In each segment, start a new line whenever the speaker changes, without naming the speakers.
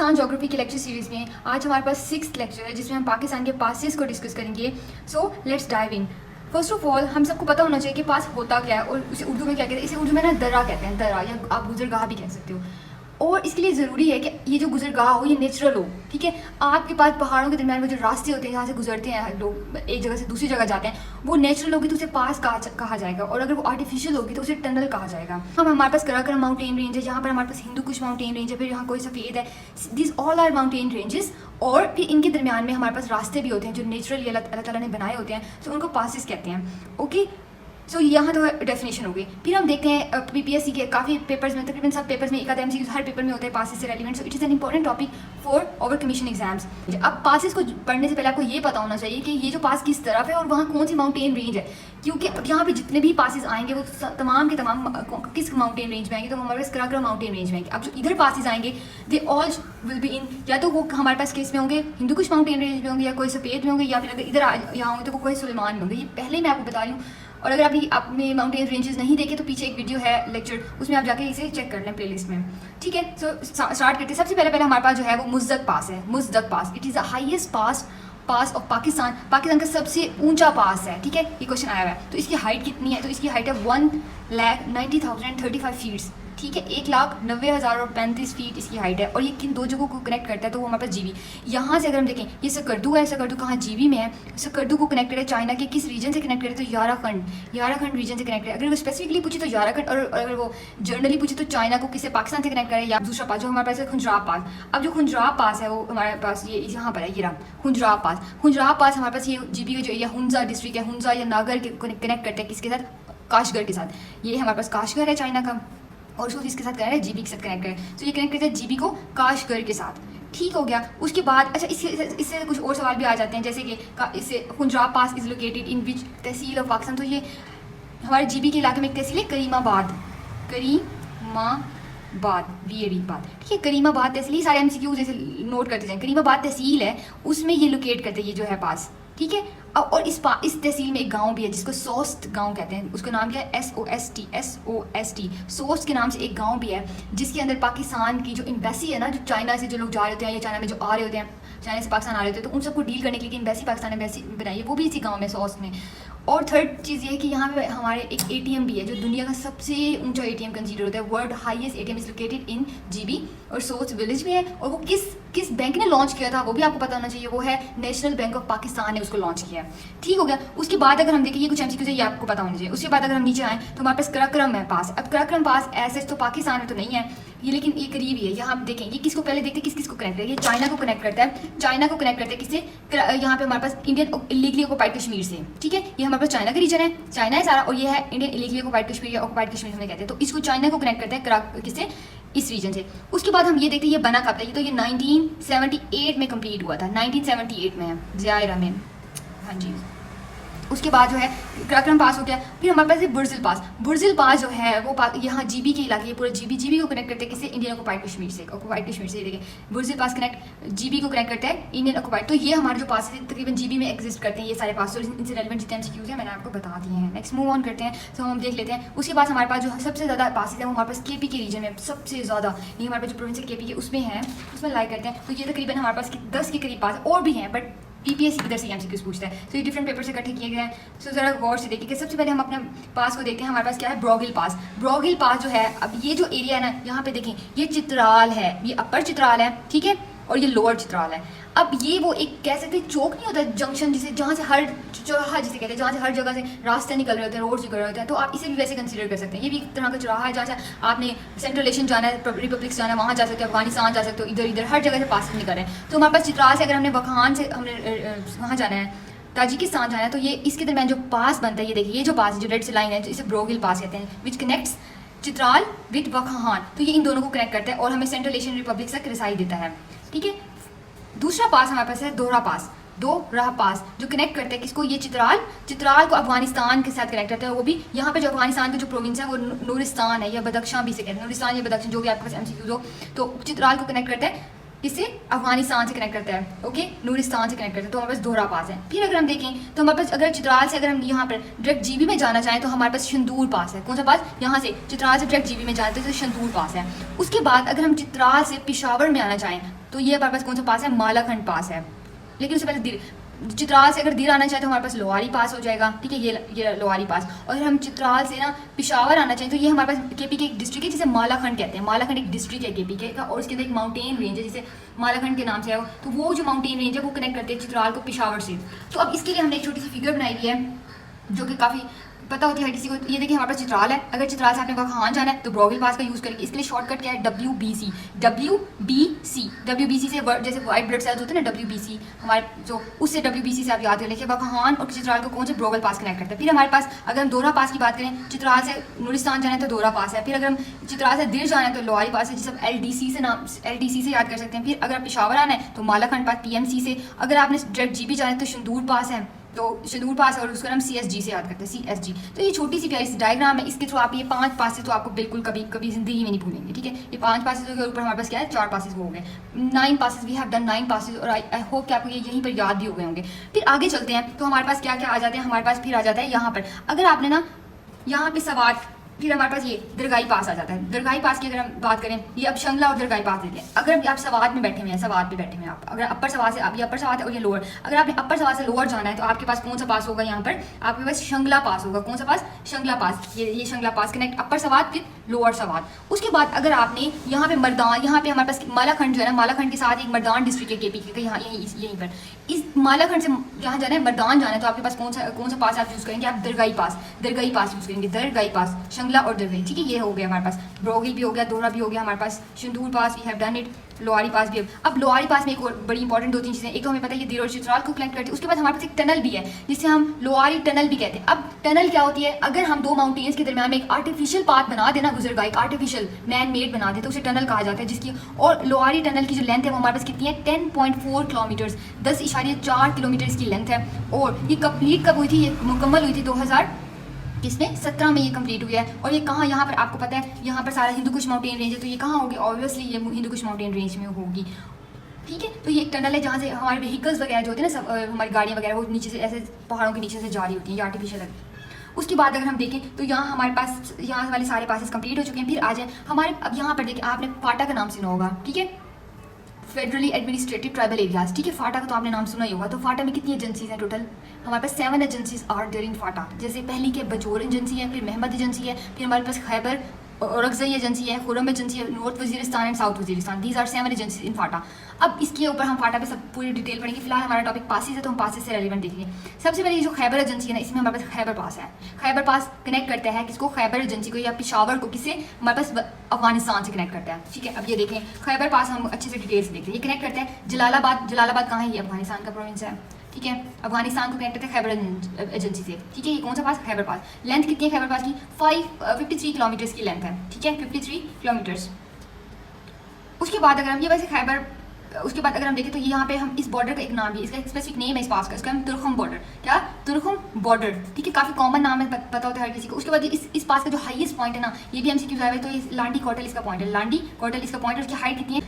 Pakistan geography की lecture series में आज हमारे पास 6th लेक्चर है जिसमें हम पाकिस्तान के पासेस को डिस्कस करेंगे। So let's dive in. First of all हम सबको पता होना चाहिए कि पास होता क्या है और उसे उर्दू में क्या कहते हैं। इसे उर्दू में ना दर्रा कहते हैं, दर्रा, या आप गुजरगाह भी कह सकते हो। और इसके लिए ज़रूरी है कि ये जो गुजरगाह हो ये नेचुरल हो, ठीक है। आपके पास पहाड़ों के दरमियान में जो रास्ते होते हैं जहाँ से गुजरते हैं लोग, एक जगह से दूसरी जगह जाते हैं, वो नेचुरल होगी तो उसे पास कहा जाएगा, और अगर वो आर्टिफिशियल होगी तो उसे टनल कहा जाएगा। हम हमारे पास कराकरम माउंटेन रेंज है, यहाँ पर हमारे पास हिंदू कुश माउंटेन रेंज है, फिर यहाँ कोई सफ़ेद है। This all are mountain ranges. और फिर इनके दरमियान में हमारे पास रास्ते भी होते हैं जो नेचुरली अल्लाह ताला ने बनाए होते हैं, तो उनको पासिस कहते हैं। ओके, सो यहाँ तो डेफिनेशन हो गई। फिर हम देखते हैं पीपीएससी के काफ़ी पेपर्स में, तकरीबन सब पेपर्स में, एक आध एमसीक्यू हर पेपर में होते हैं पासिस से relevant. So it is an important topic for over commission exams. अब पासिस को पढ़ने से पहले आपको ये पता होना चाहिए कि ये जो पास किस तरफ है और वहाँ कौन सी माउंटेन रेंज है, क्योंकि यहाँ पे जितने भी पासिस आएंगे वो तमाम के तमाम किस माउंटेन रेंज में आएंगे, तो हमारे पास कराकरम माउंटेन रेंज में आएंगे। अब जो इधर पासिस आएंगे they all will be in, या तो वो हमारे पास केस में होंगे हिंदू कुश माउंटेन रेंज में होंगे, या कोई सफ़ेद में होंगे, या फिर अगर इधर यहाँ होंगे तो वो कोई सुलेमान में होंगे। ये पहले मैं आपको बता रही हूँ। और अगर अभी आपने माउंटेन रेंजेस नहीं देखे तो पीछे एक वीडियो है लेक्चर, उसमें आप जाके इसे चेक कर लें प्लेलिस्ट में, ठीक है। सो स्टार्ट करते हैं। सबसे पहले हमारे पास जो है वो मुज़्ज़क पास है। Muzzak pass, it is the highest pass of Pakistan. Pakistan का सबसे ऊंचा पास है, ठीक है। ये क्वेश्चन आया हुआ है। तो इसकी हाइट कितनी है? तो इसकी हाइट है 1,90,035 फीट्स, ठीक है। 1,90,035 फीट इसकी हाइट है। और ये किन दो जगहों को कनेक्ट करता है? तो वो हमारे पास जीबी। यहाँ से अगर हम देखें, ये सकर्दू है। सकर्दू कहाँ? जीबी में है। सकर्दू को कनेक्टेड है चाइना के किस रीजन से कनेक्टेड है? तो याराखंड रीजन से कनेक्टेड है। अगर वो स्पेसिफिकली पूछे तो याराखंड, और अगर वो जनरली पूछे तो चाइना को किससे, पाकिस्तान से कनेक्ट करे। या दूसरा पास जो हमारे पास है खुंजराब पास। अब जो खुंजराब पास है वो हमारे पास ये यहाँ पर है, ये रहा खुंजराब पास। खुंजराब पास हमारे पास ये जीबी का जो या हुंजा डिस्ट्रिक्ट है, हुंजा या नागर के कनेक्ट करते हैं किसके साथ? काशगर के साथ। ये हमारे पास काशगर है चाइना का, और उसको इसके साथ कह रहा है जीबी के साथ कनेक्ट करें। तो ये कनेक्ट करते हैं जीबी को काशगर के साथ, ठीक हो गया। उसके बाद अच्छा इससे कुछ और सवाल भी आ जाते हैं, जैसे कि इससे Khunjerab pass is located in which tehsil of Pakistan. तो ये हमारे जीबी के इलाके में एक तहसील है करीमाबाद, करीमाबाद, ठीक है। करीमाबाद तहसील, सारे एमसीक्यू जैसे नोट करते जाएं। करीमाबाद तहसील है, उसमें ये लोकेट करते हैं ये जो है पास, ठीक है। और इस तहसील में एक गांव भी है जिसको सोस्ट गांव कहते हैं। उसका नाम क्या है? SOST। सोस्ट के नाम से एक गांव भी है जिसके अंदर पाकिस्तान की जो एम्बेसी है ना, जो चाइना से जो लोग जा रहे होते हैं या चाइना में जो आ रहे होते हैं, चाइना से पाकिस्तान आ रहे होते हैं, तो उन सबको डील करने के लिए एम्बेसी, पाकिस्तान एम्बेसी बनाई है, वो भी इसी गाँव में, सोस्ट में। और थर्ड चीज़ ये है कि यहाँ पे हमारे एक ATM भी है जो दुनिया का सबसे ऊंचा ATM कंसीडर होता है। World highest ATM is located in GB, और सोच विलेज में है। और वो किस बैंक ने लॉन्च किया था वो भी आपको पता होना चाहिए। वो है नेशनल बैंक ऑफ पाकिस्तान ने उसको लॉन्च किया है, ठीक हो गया। उसके बाद अगर हम देखें, ये कुछ MCQ ये आपको पता होना चाहिए। उसके बाद अगर हम नीचे आएँ तो हमारे पास कराकरम है पास। अब कराकरम पास ऐसे तो पाकिस्तान में तो नहीं है ये, लेकिन ये करीब ही है। यहाँ आप देखें, ये किसको पहले देखते हैं, किस को कनेक्ट करता है? ये चाइना को कनेक्ट करता है। चाइना को कनेक्ट करता है किससे? यहाँ पे हमारे पास इंडियन इलीगली ऑक्युपाइड कश्मीर से, ठीक है। ये हमारे पास चाइना का रीजन है, चाइना है सारा, और ये है इंडियन इलीगली ऑक्युपाइड कश्मीर या ऑक्युपाइड कश्मीर हमें कहते हैं। तो इसको चाइना को कनेक्ट करता है किससे? इस रीजन से। उसके बाद हम ये देखते हैं ये बना कब था। ये तो ये 1978 में कंप्लीट हुआ था, 1978 में है, ज़ायरा में, हाँ जी। उसके बाद जो है कराकरम पास हो गया। फिर हमारे पास है बुर्जिल पास। बुर्जिल पास जो है वो यहाँ जीबी के इलाके, पूरा जीबी को कनेक्ट करते हैं किससे? इंडियन ऑक्युपाइड कश्मीर से। देखिए बुर्जिल पास कनेक्ट जीबी को कनेक्ट करता है इंडियन ऑक्युपाइड। तो ये हमारे जो पास है तकरीबन जीबी में एग्जिस्ट करते हैं ये सारे पास। तो इनसे रेलिवेंट जितने MCQs हैं मैंने आपको बता दिए हैं। नेक्स्ट मूव ऑन करते हैं, तो हम देख लेते हैं। उसके बाद हमारे पास जो सबसे ज़्यादा पास है वो हमारे पास KP के रीजन में सबसे ज़्यादा, ये हमारे पास जो प्रोविंस KP के उसमें है, उसमें लाइक करते हैं। तो ये तकरीबन हमारे पास 10 के करीब पास और भी हैं, बट PPSC इधर से MCQs पूछता है। तो ये डिफरेंट पेपर से इकट्ठे किए गए हैं। सो ज़रा गौर से देखिए कि सबसे पहले हम अपने पास को देखते हैं। हमारे पास क्या है? ब्रॉगिल पास। ब्रॉगिल पास जो है, अब ये जो एरिया है ना, यहाँ पे देखें, ये चित्राल है, ये अपर चित्राल है, ठीक है, और ये लोअर चित्राल है। अब ये वो एक कह सकते हैं चौक नहीं होता, जंक्शन जिसे, जहाँ से हर चौराहा जिसे कहते हैं, जहाँ से हर जगह से रास्ते निकल रहे होते हैं, रोड निकल रहे होते हैं, तो आप इसे भी वैसे कंसीडर कर सकते हैं। ये भी एक तरह का चौराहा है जहाँ से आपने सेंट्रल एशियन जाना है, रिपब्लिक जाना है, वहाँ जा सकते हो, अफगानिस्तान जा सकते हो, इधर हर जगह से पास निकल रहे हैं। तो हमारे पास चित्राल से अगर हमने वखान से हमने वहाँ जाना है, ताजिकिस्तान जाना है, तो ये इसके दरमियान जो पास बनता है, ये देखिए, ये जो पास है, जो रेड से लाइन है, इसे ब्रोगिल पास कहते हैं, विच कनेक्ट्स चित्राल विद वखान। तो ये इन दोनों को कनेक्ट करता है और हमें सेंट्रल एशियन रिपब्लिक से रसाई देता है, ठीक है। दूसरा पास हमारे पास है दोहरा पास, जो कनेक्ट करता है किसको? ये चित्राल को अफगानिस्तान के साथ कनेक्ट करता है। वो भी यहाँ पे जो अफगानिस्तान के जो प्रोविंस है वो नूरिस्तान है, या बदख्शां भी से कहते हैं, नूरिस्तान या बदख्शां, जो भी आपके पास MCQ हो। तो चित्राल को कनेक्ट करता है किससे? अफगानिस्तान से कनेक्ट करता है, ओके, नूरिस्तान से कनेक्ट करता है। तो हमारे पास दोहरा पास है। फिर अगर हम देखें तो हमारे पास अगर चित्राल से अगर हम यहाँ पर डायरेक्ट जीबी में जाना चाहें तो हमारे पास शंदूर पास है। कौन सा पास? यहाँ से चित्राल से डायरेक्ट जीबी में जाते हैं तो शंदूर पास है। उसके बाद अगर हम चित्राल से पेशावर में आना चाहें तो ये हमारे पास कौन सा पास है, मालाखंड पास है। लेकिन उससे पहले चित्राल से अगर दिर आना चाहे तो हमारे पास लोहारी पास हो जाएगा, ठीक है, ये लोहारी पास। और हम चित्राल से ना पेशावर आना चाहिए तो ये हमारे पास केपी के एक डिस्ट्रिक्ट है जिसे मालाखंड कहते हैं। मालाखंड एक डिस्ट्रिक्ट है केपी के का, और उसके अंदर एक माउंटेन रेंज है जिसे मालाखंड के नाम से है। तो वो जो माउंटेन रेंज है वो कनेक्ट करते हैं चित्राल को पेशावर से। तो अब इसके लिए हमने एक छोटी सी फिगर बनाई हुई है जो कि काफ़ी पता होती है हर किसी को। ये देखिए हमारे पास चित्राल है, अगर चित्राल से आपने कहा जाना है तो ब्रोगल पास का यूज़ करेंगे। इसके लिए शॉर्टकट क्या है, WBC। WBC से जैसे वाइट ब्लड सेल्स होते हैं ना, WBC हमारे जो उससे WBC से आप याद कर लेंगे। वखान और चित्राल को कौन से ब्रोगल पास कनेक्ट करते हैं। फिर हमारे पास अगर हम दोहरा पास की बात करें, चित्राल से नूरिस्तान जाना है तो दोहरा पास है। फिर अगर हम चित्राल से दिर जाना है तो लोहारी पास है जिसे आप LDC से याद कर सकते हैं। फिर अगर पेशावर आना है तो मालाखंड पास PMC से। अगर आपने डायरेक्ट GB जाना है तो शंदूर पास है, तो शंदूर पास, और उसको हम CSG से याद करते हैं, CSG। तो ये छोटी सी प्यारी सी डायग्राम है, इसके थ्रू आप ये 5 पासेस तो आपको बिल्कुल कभी ज़िंदगी में नहीं भूलेंगे, ठीक है। ये 5 पासेस के ऊपर हमारे पास क्या है, 4 पासेस हो गए, 9 passes we have done 9 passes. और आई होप कि आपको ये यहीं पर याद भी हो गए होंगे। फिर आगे चलते हैं तो हमारे पास क्या क्या आ जाते हैं, हमारे पास फिर आ जाता है यहाँ पर। अगर आपने ना यहाँ पे सवाल, फिर हमारे पास ये दरगाही पास आ जाता है। दरगाही पास की अगर हम बात करें, ये अब शंगला और दरगाही पास देते हैं। अगर आप सवाद में बैठे हुए हैं, सवाद पे बैठे हुए हैं आप, अगर अपर सवाद से, अब ये अपर सवाद है और ये लोअर, अगर आपने अपर सवाद से लोअर जाना है तो आपके पास कौन सा पास होगा, यहाँ पर आपके पास शंगला पास होगा। कौन सा पास, शंगला पास। ये शंगला पास कनेक्ट अपर सवाद विद लोअर सवाद। उसके बाद अगर आपने यहाँ पे मर्दान, यहाँ पे हमारे पास मालाखंड जो है ना, मालाखंड के साथ एक मर्दान डिस्ट्रिक्ट है केपी के, यहाँ यहीं पर इस मालाखंड से यहाँ जाना है, मर्दान जाना है तो आपके पास कौन सा पास आप यूज़ करेंगे, आप दरगाही पास यूज़ करेंगे। दरगाही पास, शंगला और दरगाही, ठीक है। ये हो गया हमारे पास, ब्रोगिल भी हो गया, दोहरा भी हो गया हमारे पास, Shandur pass we have done it, Lowari pass भी है। अब लोहारी पास में एक और बड़ी इंपॉर्टेंट 2-3 चीज़ें, एक तो हमें पता है ये दिर और चित्राल को कनेक्ट करती है। उसके बाद हमारे पास एक टनल भी है जिसे हम लोहारी टनल भी कहते हैं। अब टनल क्या होती है, अगर हम 2 माउंटेन्स के दरमियान में एक आर्टिफिशियल पाथ बना देना, गुजरगा एक आर्टिफिशियल मैन मेड बना दे तो उसे टनल कहा जाता है, जिसकी और लोहारी टनल की जो लेंथ है वो हमारे पास कितनी है, 10.4 किलोमीटर्स, 10.4 किलोमीटर इसकी लेंथ है। और ये कंप्लीट कब हुई थी, ये मुकम्मल हुई थी 2017 में ये कंप्लीट हुई है। और ये कहाँ, यहाँ पर आपको पता है यहाँ पर सारा हिंदू कुश माउंटेन रेंज है, तो ये कहाँ होगी, ऑब्वियसली ये हिंदू कुश माउंटेन रेंज में होगी, ठीक है। तो ये एक टनल है जहाँ से हमारे व्हीकल्स वगैरह जो होते हैं ना, सब हमारी गाड़ियाँ वगैरह वो नीचे से ऐसे पहाड़ों के नीचे से जा रही होती हैं, ये आर्टिफिशियल है। उसके बाद अगर हम देखें तो यहाँ हमारे पास यहाँ वाले सारे पासेस कंप्लीट हो चुके हैं। फिर आ जाए हमारे, अब यहाँ पर देखिए आपने फाटा का नाम सुना होगा, ठीक है, फेडरली एडमिनिस्ट्रेटिव ट्राइबल एरियाज, ठीक है। फाटा का तो आपने नाम सुना ही होगा। तो फाटा में कितनी एजेंसीज हैं टोटल, हमारे पास 7 एजेंसीज आर देयर इन फाटा। जैसे पहली के बजोर एजेंसी है, फिर महमद एजेंसी है, फिर हमारे पास खैबर औरकजई एजेंसी है, खुरम एजेंसी है, north Waziristan and south Waziristan, these are 7 agencies in FATA. अब इसके ऊपर हम फाटा पे सब पूरी डिटेल पढ़ेंगे। फिलहाल हमारा टॉपिक पासिस है तो हम पासिस से रेलिवेंट देखेंगे। सबसे पहले ये जो खैबर एजेंसी है ना, इसमें हमारे पास खैबर पास है। खैबर पास कनेक्ट करता है किसको, खैबर एजेंसी को या पेशावर को, किससे, हमारे पास अफगानिस्तान से कनेक्ट करता है, ठीक है। अब ये देखें खैबर पास हम अच्छे से डिटेल्स देखते हैं। ये कनेक्ट करते हैं जलालाबाद, जलालाबाद कहाँ है, ये अफगानिस्तान का प्रोविंस है, ठीक है। अफगानिस्तान को कनेक्ट करते हैं खैबर एजेंसी से, ठीक है। ये कौन सा पास, खैबर पास। लेंथ कितनी है खैबर पास की, 53 किलोमीटर्स की लेंथ है, ठीक है, 53 किलोमीटर्स। उसके बाद अगर हम ये वैसे खैबर, उसके बाद अगर हम देखें तो ये यहाँ पे हम इस बॉर्डर का एक नाम भी, इसका एक स्पेसिफिक नेम है इस पास का, इसका हम तुरखम बॉर्डर, क्या, तुरखम बॉर्डर, ठीक है। काफ़ी कॉमन नाम है, पता होता है हर किसी को। उसके बाद इस पास का जो हाईएस्ट पॉइंट है ना, ये भी MCQ है, तो ये लांडी कोटल इसका पॉइंट है, लांडी कोटल इसका पॉइंट है। उसकी हाइट कितनी है,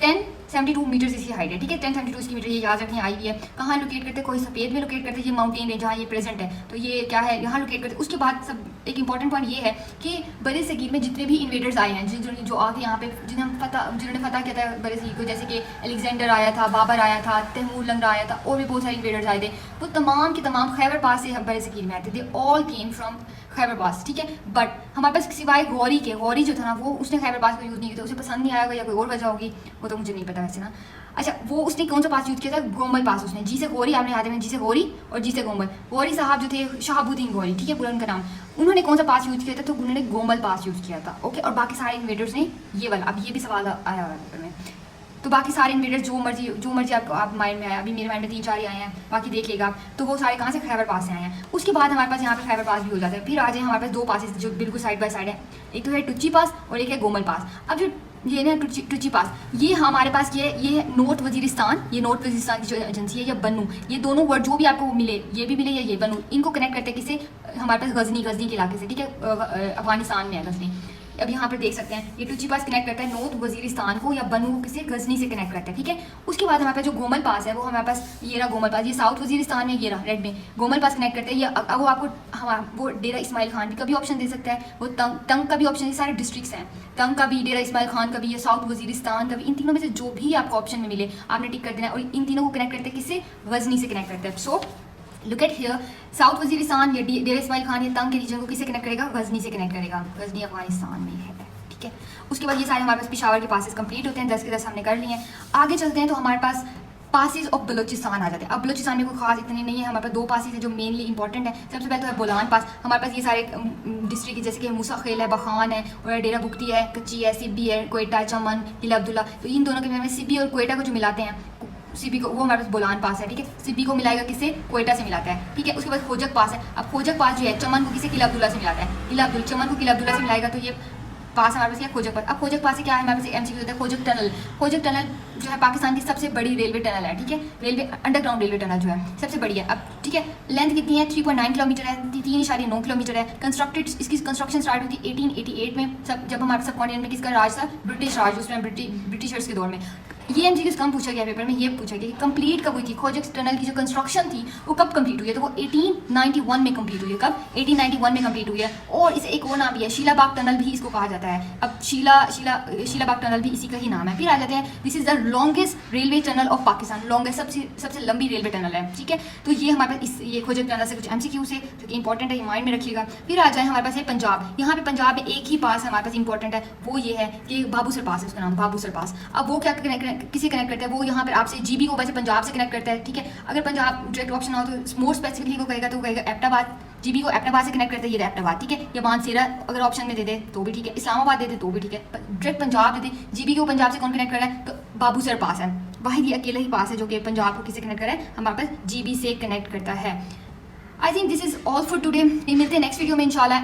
1072 मीटर्स इसकी हाइट है, ठीक है। 1072 इसकी मीटर, ये याद रखनी आई हुई है। कहाँ लोकेट करते हैं, कोई सफ़ेद में लोकेट करते हैं, ये माउंटेन है जहाँ ये प्रेजेंट है, तो ये क्या है, यहाँ लोकेट करते हैं। उसके बाद सब एक इंपॉर्टेंट पॉइंट ये है कि बड़े सगीर में जितने भी इन्वेडर्स आए हैं, जो आके यहाँ पे जिन्होंने फतह किया था बड़े सगीर को, जैसे कि अलेक्जेंडर आया था, बाबर आया था, तैमूर लंगड़ा आया था, और भी बहुत सारे इन्वेडर्स आए थे, वो तमाम के तमाम खैबर पास से बड़े सगीर में आते थे। ऑल केम फ्रॉम खैबर पास, ठीक है। बट हमारे पास सिवाय गौरी के, गौरी जो था ना वो उसने खैबर पास को यूज़ नहीं किया, उसे पसंद नहीं आया या कोई और वजह होगी, वो तो मुझे नहीं पता वैसे ना। अच्छा, वो उसने कौन सा पास यूज़ किया था, गोमल पास। उसने जी से गौरी, आपने याद है, जी से गौरी और जी से गोमल। गौरी साहब जो थे शहाबुद्दीन गौरी, ठीक है, पूरा उनका नाम, उन्होंने कौन सा पास यूज़ किया था, तो उन्होंने गोमल पास यूज़ किया था, ओके। और बाकी सारे इन्वेडर्स ने ये वाला, अब ये भी सवाल आया हुआ है, तो बाकी सारे इन्वेडर्स जो मर्जी आप माइंड में आया, अभी मेरे माइंड में 3-4 ही आए हैं, बाकी देख लेगा आप, तो वो सारे कहाँ से, खैबर पास से आए हैं। उसके बाद हमारे पास यहाँ पे खैबर पास भी हो जाता है। फिर आ जाए हमारे पास 2 पासेस जो बिल्कुल साइड बाय साइड है, एक तो है टुच्ची पास और एक है गोमल पास। अब जो ये ना टुच्ची पास, ये हमारे पास ये है नॉर्थ वजीरिस्तान, ये नॉर्थ वजीरिस्तान की जो एजेंसी है, या बन्नू, ये दोनों वर्ड जो भी आपको मिले, ये भी मिले या ये बन्नू, इनको कनेक्ट करते हैं किससे, हमारे पास गजनी के इलाके से, ठीक है, अफगानिस्तान में है गजनी। अब यहाँ पर देख सकते हैं ये टुची पास कनेक्ट करता है नॉर्थ वजीरिस्तान को या बनू को किसे गजनी से कनेक्ट करता है, ठीक है। उसके बाद हमारे पास जो गोमल पास है वो हमारे पास ये रहा गोमल पास, ये साउथ वजीरिस्तान में, ये रहा रेड में गोमल पास कनेक्ट करते हैं। ये वो आपको वो डेरा इस्माइल खान का भी ऑप्शन दे सकता है, वो तंग का भी ऑप्शन, ये सारे डिस्ट्रिक्ट्स हैं, तंग का भी, डेरा इस्माइल खान का भी, ये साउथ वजीरिस्तान का भी। इन तीनों में से जो भी आपको ऑप्शन में मिले आपने टिक कर देना है। और इन तीनों को कनेक्ट करते हैं किससे, गजनी से कनेक्ट करते हैं। So look at here, south Waziristan या डेरा इस्माइल खान या तंग के रीजन को किससे कनेक्ट करेगा, गजनी से कनेक्ट करेगा। गजनी अफगानिस्तान में है, ठीक है। उसके बाद ये सारे हमारे पास पेशावर के पासेस कंप्लीट होते हैं, 10 के 10 हमने कर लिए हैं। आगे चलते हैं तो हमारे पास पासेस ऑफ बलोचिस्तान आ जाते हैं। अब बलोचिस्तान में कोई खास इतने नहीं है, हमारे पास 2 पासेस हैं जो मेनली इंपॉर्टेंट है। सबसे पहले तो है बोलान पास, हमारे पास ये सारे डिस्ट्रिक्ट जैसे कि मूसा खेल है, बखान है, और डेरा बुगती है, कच्ची है, सिब्बी है, कोयटा, चमन, किला अब्दुल्ला। तो इन दोनों के में सिब्बी और कोयटा को जो मिलाते हैं, सिब्बी को वो हमारे पास बोलान पास है, ठीक है। सिब्बी को मिलाएगा किससे, कोयटा से मिलाता है, ठीक है। उसके बाद खोजक पास है। अब खोजक पास जो है चमन को किसे, किला अब्दुल्ला से मिलाता है, चमन को किला अब्दुल्ला से मिलाएगा तो ये पास हमारे पास क्या, खोजक पास। अब खोजक पास से क्या है हमारे पास, एमसीक्यू होता है खोजक टनल। खोजक टनल जो है पाकिस्तान की सबसे बड़ी रेलवे टनल है, ठीक है। रेलवे अंडरग्राउंड रेलवे टनल जो है सबसे बड़ी है। अब ठीक है, लेंथ कितनी है, 3.9 किलोमीटर है, 3.9 किलोमीटर है। कंस्ट्रक्टेड, इसकी कंस्ट्रक्शन स्टार्ट हुई थी 1888 में, जब हमारे सब कॉन्टिनेंट में किसका राज था, ब्रिटिश राज, उसमें ब्रिटिशर्स के दौर में। ये एमसीक्यू कम पूछा गया पेपर में, ये पूछा गया कि कंप्लीट कब हुई थी खोजक टनल की जो कंस्ट्रक्शन थी वो कब कंप्लीट हुई है, तो वो 1891 में कंप्लीट हुई है। कब, 1891 में कंप्लीट हुई है। और इसे एक और नाम भी है, शीलाबाग टनल भी इसको कहा जाता है। अब शीलाबाग टनल भी इसी का ही नाम है। फिर आ जाते हैं, this is the longest railway tunnel of Pakistan, longest सबसे लंबी रेलवे टनल है, ठीक है। तो ये हमारे पास ये खोजक टनल से कुछ एमसीक्यू से जो कि इंपॉर्टेंट है, ये माइंड में रखिएगा। फिर आ जाए हमारे पास है पंजाब। यहाँ पे पंजाब में एक ही पास हमारे पास इंपॉर्टेंट है, वो ये है कि बाबूसर पास है, उसका नाम बाबूसर पास। अब वो क्या किसे कनेक्ट करता है, वो यहाँ पर आपसे जीबी को वैसे पंजाब से कनेक्ट करता है, ठीक है। अगर पंजाब डायरेक्ट ऑप्शन हो तो मोर स्पेसिफिकली को कहेगा तो वो कहेगा एबटाबाद, जीबी को एबटाबाद से कनेक्ट करता है, ये एबटाबाद, ठीक है। या मानसेरा अगर ऑप्शन में दे दे तो भी ठीक है, इस्लामाबाद दे दे तो भी ठीक है, डायरेक्ट पंजाब दे दे। जीबी को पंजाब से कौन कनेक्ट कर रहा है, तो बाबूसर पास है, वही ये अकेला ही पास है जो कि पंजाब को किसे कनेक्ट कर रहा है, हमारे पास जीबी से कनेक्ट करता है। I think this is all for today. मिलते हैं नेक्स्ट वीडियो में इंशाल्लाह।